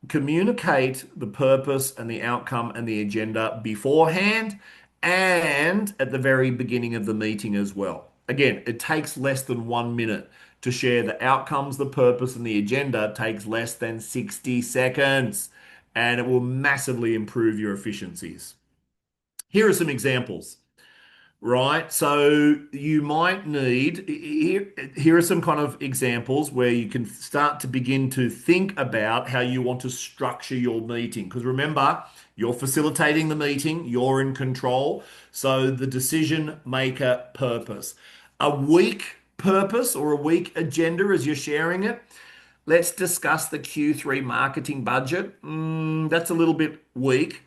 Communicate the purpose and the outcome and the agenda beforehand and at the very beginning of the meeting as well. Again, it takes less than 1 minute to share the outcomes, the purpose, and the agenda. It takes less than 60 seconds, and it will massively improve your efficiencies. Here are some examples. Right. So you might need, here are some kind of examples where you can start to begin to think about how you want to structure your meeting. Because remember, you're facilitating the meeting, you're in control. So the decision maker purpose. A weak purpose or a weak agenda as you're sharing it. Let's discuss the Q3 marketing budget. That's a little bit weak.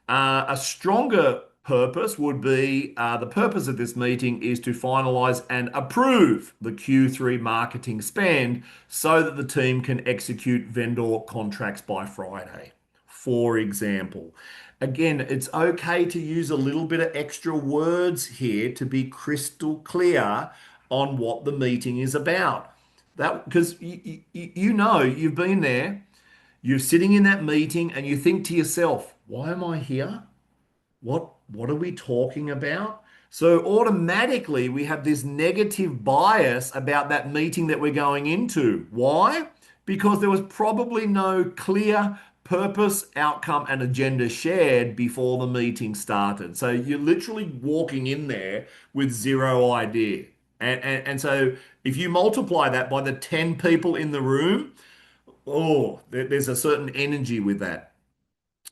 A stronger purpose would be the purpose of this meeting is to finalize and approve the Q3 marketing spend so that the team can execute vendor contracts by Friday, for example. Again, it's okay to use a little bit of extra words here to be crystal clear on what the meeting is about. That because you know you've been there, you're sitting in that meeting and you think to yourself, why am I here? What are we talking about? So automatically we have this negative bias about that meeting that we're going into. Why? Because there was probably no clear purpose, outcome, and agenda shared before the meeting started. So you're literally walking in there with zero idea. And so if you multiply that by the 10 people in the room, oh, there's a certain energy with that.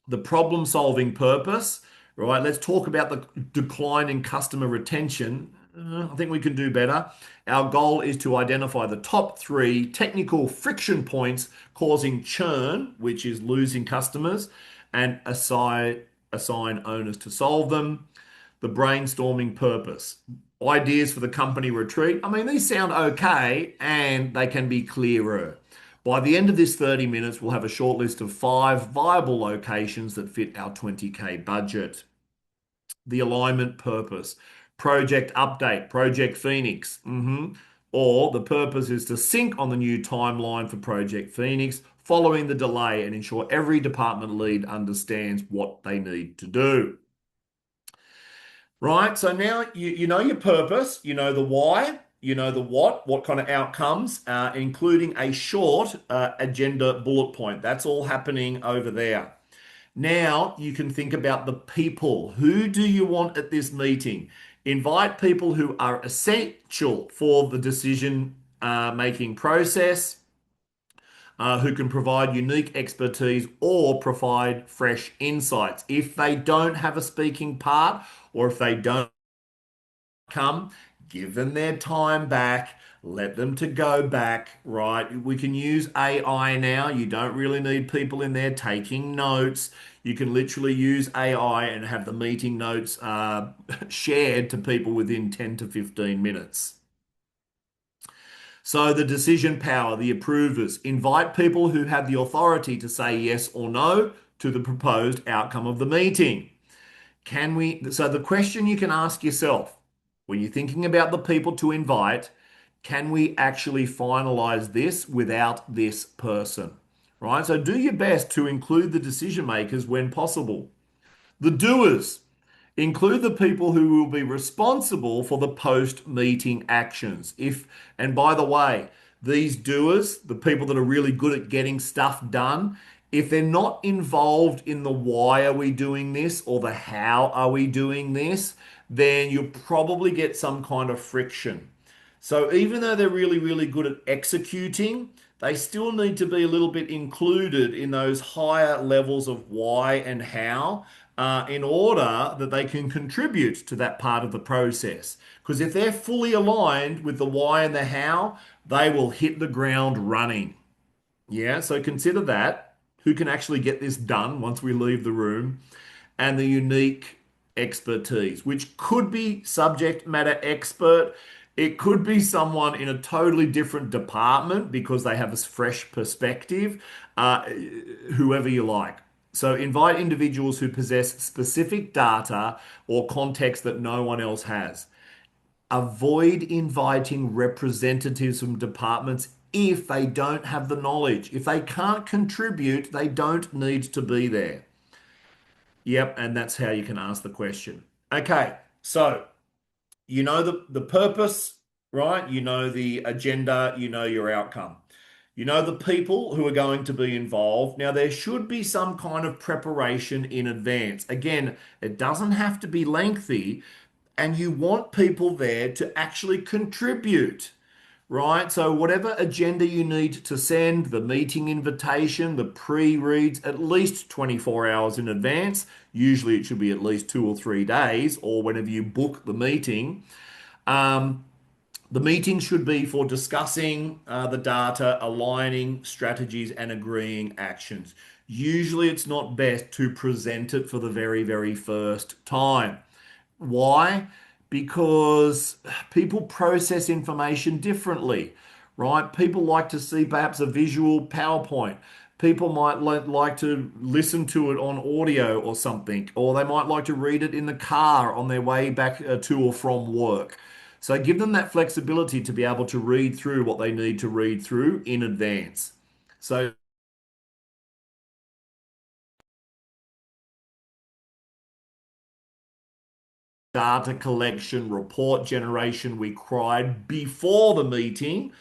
The problem solving purpose, right? Let's talk about the decline in customer retention. I think we can do better. Our goal is to identify the top three technical friction points causing churn, which is losing customers, and assign owners to solve them. The brainstorming purpose. Ideas for the company retreat. I mean, these sound okay and they can be clearer. By the end of this 30 minutes, we'll have a short list of 5 viable locations that fit our 20K budget. The alignment purpose, project update, Project Phoenix. Or the purpose is to sync on the new timeline for Project Phoenix following the delay and ensure every department lead understands what they need to do. Right. So now you know your purpose, you know the why, you know the what kind of outcomes, including a short agenda bullet point. That's all happening over there. Now you can think about the people. Who do you want at this meeting? Invite people who are essential for the decision making process, who can provide unique expertise or provide fresh insights. If they don't have a speaking part or if they don't come, give them their time back, let them to go back, right? We can use AI now. You don't really need people in there taking notes. You can literally use AI and have the meeting notes shared to people within 10 to 15 minutes. So the decision power, the approvers, invite people who have the authority to say yes or no to the proposed outcome of the meeting. So the question you can ask yourself when you're thinking about the people to invite, can we actually finalize this without this person? Right? So do your best to include the decision makers when possible. The doers include the people who will be responsible for the post-meeting actions. And by the way, these doers, the people that are really good at getting stuff done, If they're not involved in the why are we doing this or the how are we doing this, then you'll probably get some kind of friction. So even though they're really, really good at executing, they still need to be a little bit included in those higher levels of why and how in order that they can contribute to that part of the process. Because if they're fully aligned with the why and the how, they will hit the ground running. Yeah, so consider that. Who can actually get this done once we leave the room? And the unique expertise, which could be subject matter expert. It could be someone in a totally different department because they have a fresh perspective, whoever you like. So invite individuals who possess specific data or context that no one else has. Avoid inviting representatives from departments if they don't have the knowledge. If they can't contribute, they don't need to be there. Yep, and that's how you can ask the question. Okay, so you know the purpose, right? You know the agenda, you know your outcome. You know the people who are going to be involved. Now, there should be some kind of preparation in advance. Again, it doesn't have to be lengthy, and you want people there to actually contribute, right? So, whatever agenda you need to send, the meeting invitation, the pre-reads, at least 24 hours in advance. Usually, it should be at least 2 or 3 days, or whenever you book the meeting. Um, the meeting should be for discussing the data, aligning strategies, and agreeing actions. Usually, it's not best to present it for the very, very first time. Why? Because people process information differently, right? People like to see perhaps a visual PowerPoint. People might like to listen to it on audio or something, or they might like to read it in the car on their way back to or from work. So give them that flexibility to be able to read through what they need to read through in advance. So data collection, report generation required before the meeting.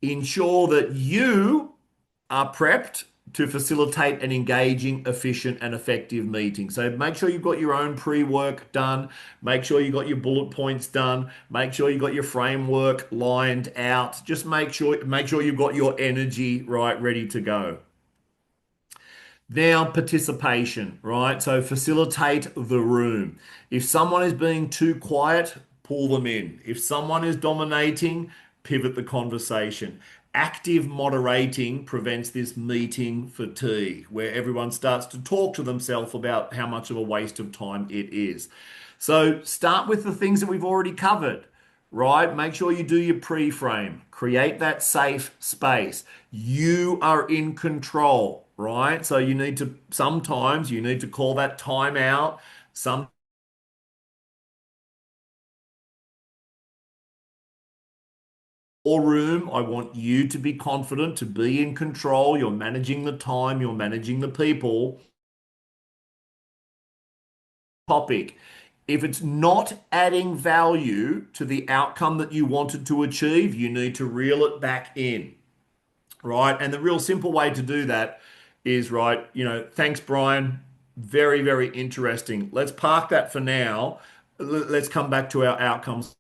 Ensure that you are prepped to facilitate an engaging, efficient, and effective meeting. So make sure you've got your own pre-work done. Make sure you got your bullet points done. Make sure you got your framework lined out. Just make sure you've got your energy right, ready to go. Now, participation, right? So facilitate the room. If someone is being too quiet, pull them in. If someone is dominating, pivot the conversation. Active moderating prevents this meeting fatigue, where everyone starts to talk to themselves about how much of a waste of time it is. So start with the things that we've already covered, right? Make sure you do your pre-frame, create that safe space. You are in control, right? So sometimes you need to call that time out. Some room, I want you to be confident, to be in control. You're managing the time, you're managing the people. Topic. If it's not adding value to the outcome that you wanted to achieve, you need to reel it back in. Right? And the real simple way to do that is, right, thanks, Brian. Very, very interesting. Let's park that for now. Let's come back to our outcomes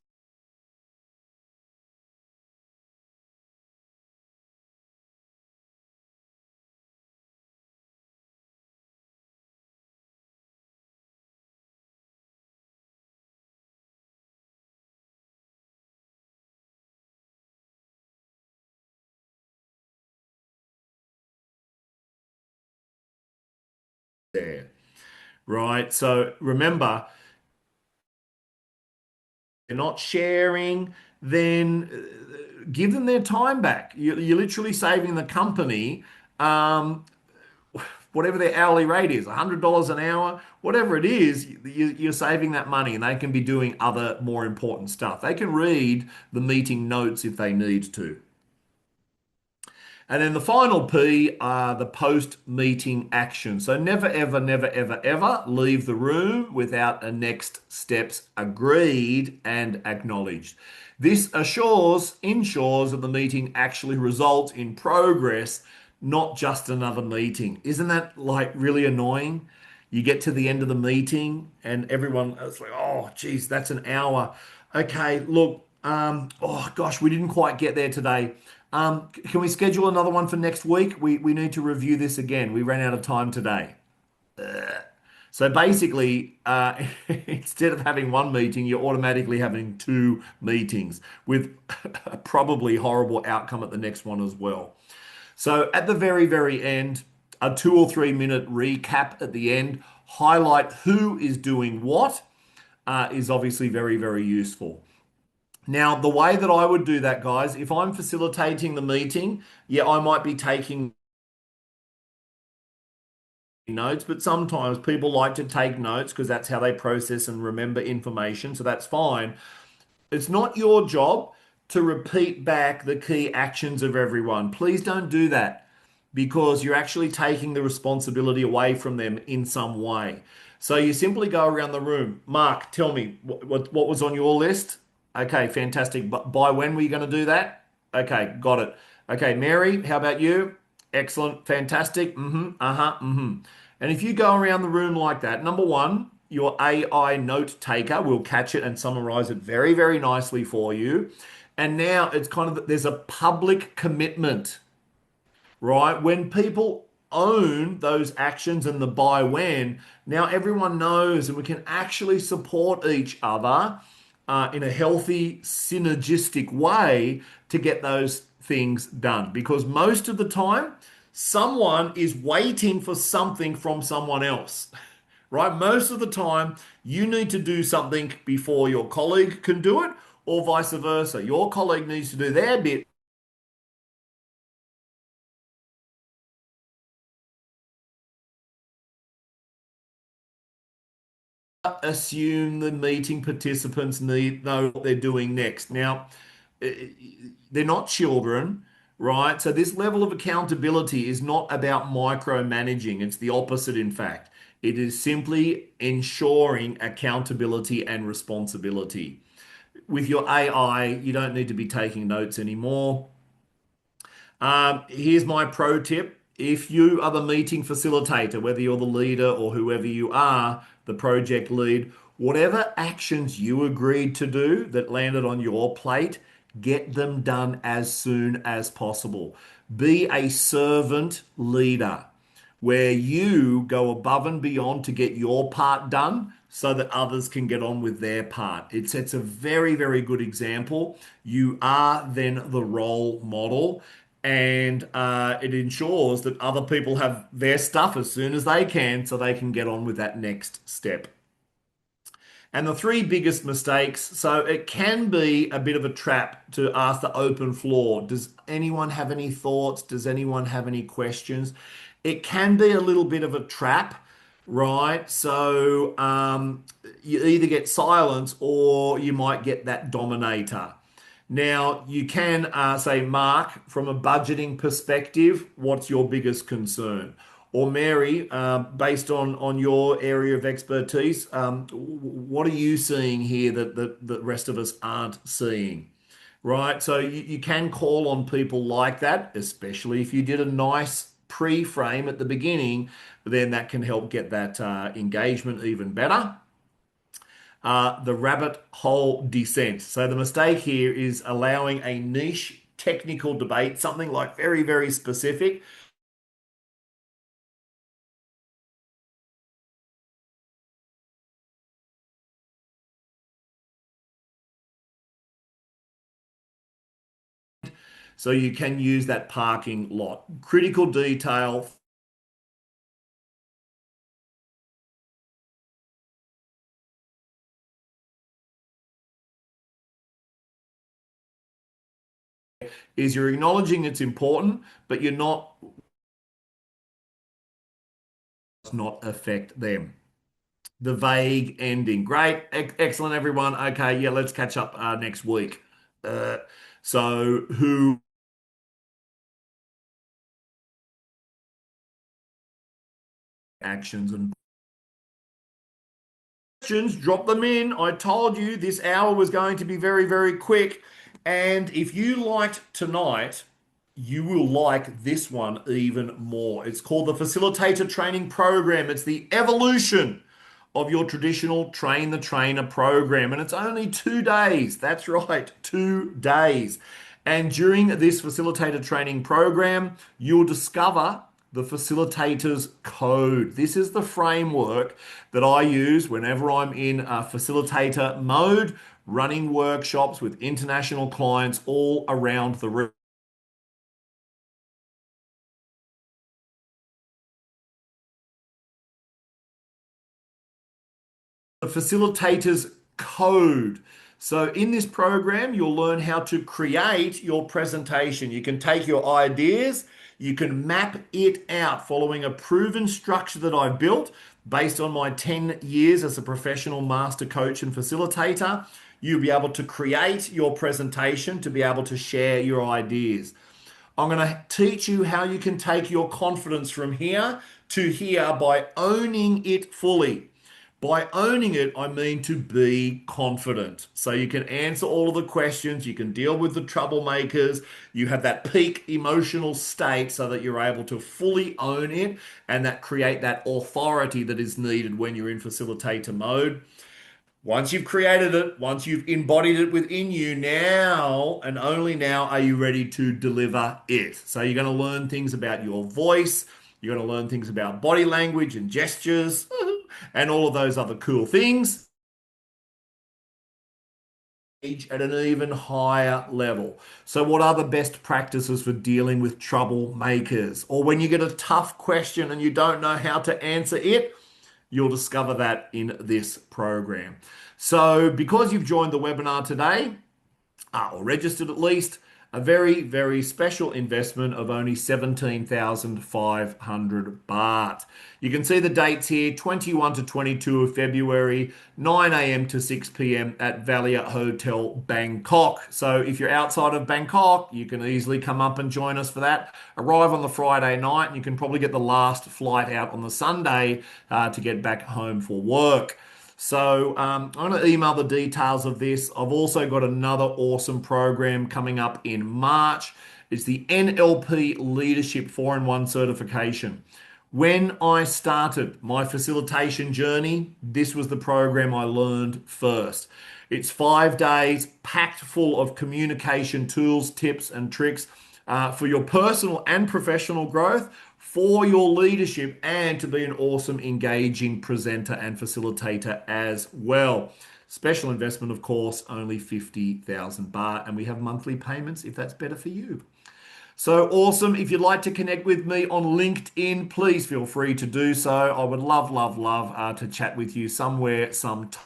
there. Right? So remember, they're not sharing, then give them their time back. You're literally saving the company um, whatever their hourly rate is, $100 an hour, whatever it is, you're saving that money and they can be doing other more important stuff. They can read the meeting notes if they need to. And then the final P are the post-meeting action. So never, ever, never, ever, ever leave the room without a next steps agreed and acknowledged. This ensures that the meeting actually results in progress, not just another meeting. Isn't that like really annoying? You get to the end of the meeting and everyone is like, oh, geez, that's an hour. Okay, look, oh gosh, we didn't quite get there today. Can we schedule another one for next week? We need to review this again. We ran out of time today. So basically, instead of having one meeting, you're automatically having two meetings with a probably horrible outcome at the next one as well. So at the very, very end, a 2 or 3 minute recap at the end, highlight who is doing what, is obviously very, very useful. Now, the way that I would do that, guys, if I'm facilitating the meeting, yeah, I might be taking notes, but sometimes people like to take notes because that's how they process and remember information. So that's fine. It's not your job to repeat back the key actions of everyone. Please don't do that because you're actually taking the responsibility away from them in some way. So you simply go around the room. Mark, tell me what was on your list? Okay, fantastic. But by when were you going to do that? Okay, got it. Okay, Mary, how about you? Excellent, fantastic. Mm-hmm, uh-huh, mm-hmm. And if you go around the room like that, number one, your AI note taker will catch it and summarize it very, very nicely for you. And now it's kind of there's a public commitment, right? When people own those actions and the buy when, now everyone knows and we can actually support each other in a healthy, synergistic way to get those things done. Because most of the time, someone is waiting for something from someone else. Right? Most of the time, you need to do something before your colleague can do it, or vice versa. Your colleague needs to do their bit, assume the meeting participants need know what they're doing next. Now, eh, they're not children, right? So this level of accountability is not about micromanaging. It's the opposite, in fact. It is simply ensuring accountability and responsibility. With your AI, you don't need to be taking notes anymore. Here's my pro tip. If you are the meeting facilitator, whether you're the leader or whoever you are, the project lead, whatever actions you agreed to do that landed on your plate, get them done as soon as possible. Be a servant leader where you go above and beyond to get your part done so that others can get on with their part. It's a very, very good example. You are then the role model, and it ensures that other people have their stuff as soon as they can so they can get on with that next step. And the three biggest mistakes, so it can be a bit of a trap to ask the open floor. Does anyone have any thoughts? Does anyone have any questions? It can be a little bit of a trap, right? So you either get silence or you might get that dominator. Now, you can say, Mark, from a budgeting perspective, what's your biggest concern? Or Mary, based on your area of expertise, what are you seeing here that the rest of us aren't seeing? Right? So you can call on people like that, especially if you did a nice pre-frame at the beginning, then that can help get that engagement even better. The rabbit hole descent. So the mistake here is allowing a niche technical debate, something like very, very specific, so you can use that parking lot. Critical detail is you're acknowledging it's important, but you're not affect them. The vague ending. Great, excellent, everyone. Okay, yeah, let's catch up next week. Uh, so who actions and questions, drop them in. I told you this hour was going to be very, very quick. And if you liked tonight, you will like this one even more. It's called the Facilitator Training Program. It's the evolution of your traditional train the trainer program. And it's only 2 days. That's right, 2 days. And during this facilitator training program, you'll discover the facilitator's code. This is the framework that I use whenever I'm in a facilitator mode, running workshops with international clients all around the room. The facilitator's code. So, in this program, you'll learn how to create your presentation. You can take your ideas, you can map it out following a proven structure that I built based on my 10 years as a professional master coach and facilitator. You'll be able to create your presentation to be able to share your ideas. I'm going to teach you how you can take your confidence from here to here by owning it fully. By owning it, I mean to be confident. So you can answer all of the questions, you can deal with the troublemakers, you have that peak emotional state so that you're able to fully own it and that create that authority that is needed when you're in facilitator mode. Once you've created it, once you've embodied it within you, now and only now are you ready to deliver it. So you're going to learn things about your voice, you're going to learn things about body language and gestures, and all of those other cool things at an even higher level. So, what are the best practices for dealing with troublemakers? Or when you get a tough question and you don't know how to answer it, you'll discover that in this program. So, because you've joined the webinar today, or registered at least, a very, very special investment of only 17,500 baht. You can see the dates here, 21 to 22 of February, 9 a.m. to 6 p.m. at Valiant Hotel, Bangkok. So if you're outside of Bangkok, you can easily come up and join us for that. Arrive on the Friday night, and you can probably get the last flight out on the Sunday to get back home for work. So I'm going to email the details of this. I've also got another awesome program coming up in March. It's the NLP Leadership 4-in-1 certification. When I started my facilitation journey, this was the program I learned first. It's 5 days packed full of communication tools, tips, and tricks for your personal and professional growth, for your leadership, and to be an awesome, engaging presenter and facilitator as well. Special investment, of course, only 50,000 baht, and we have monthly payments if that's better for you. So awesome. If you'd like to connect with me on LinkedIn, please feel free to do so. I would love, love, love to chat with you somewhere, sometime.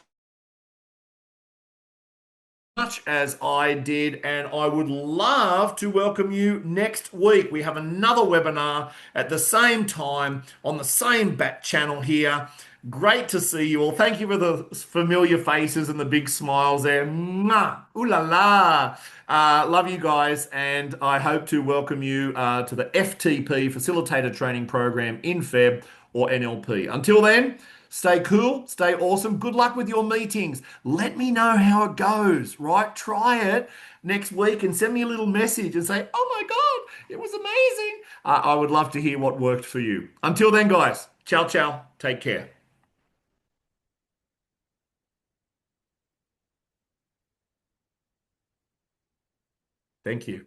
Much as I did, and I would love to welcome you next week. We have another webinar at the same time on the same back channel here. Great to see you all. Thank you for the familiar faces and the big smiles there. Mwah! Ooh la la. Love you guys, and I hope to welcome you to the FTP Facilitator Training Program in Feb or NLP. Until then, stay cool, stay awesome. Good luck with your meetings. Let me know how it goes, right? Try it next week and send me a little message and say, oh my God, it was amazing. I would love to hear what worked for you. Until then, guys, ciao, ciao. Take care. Thank you.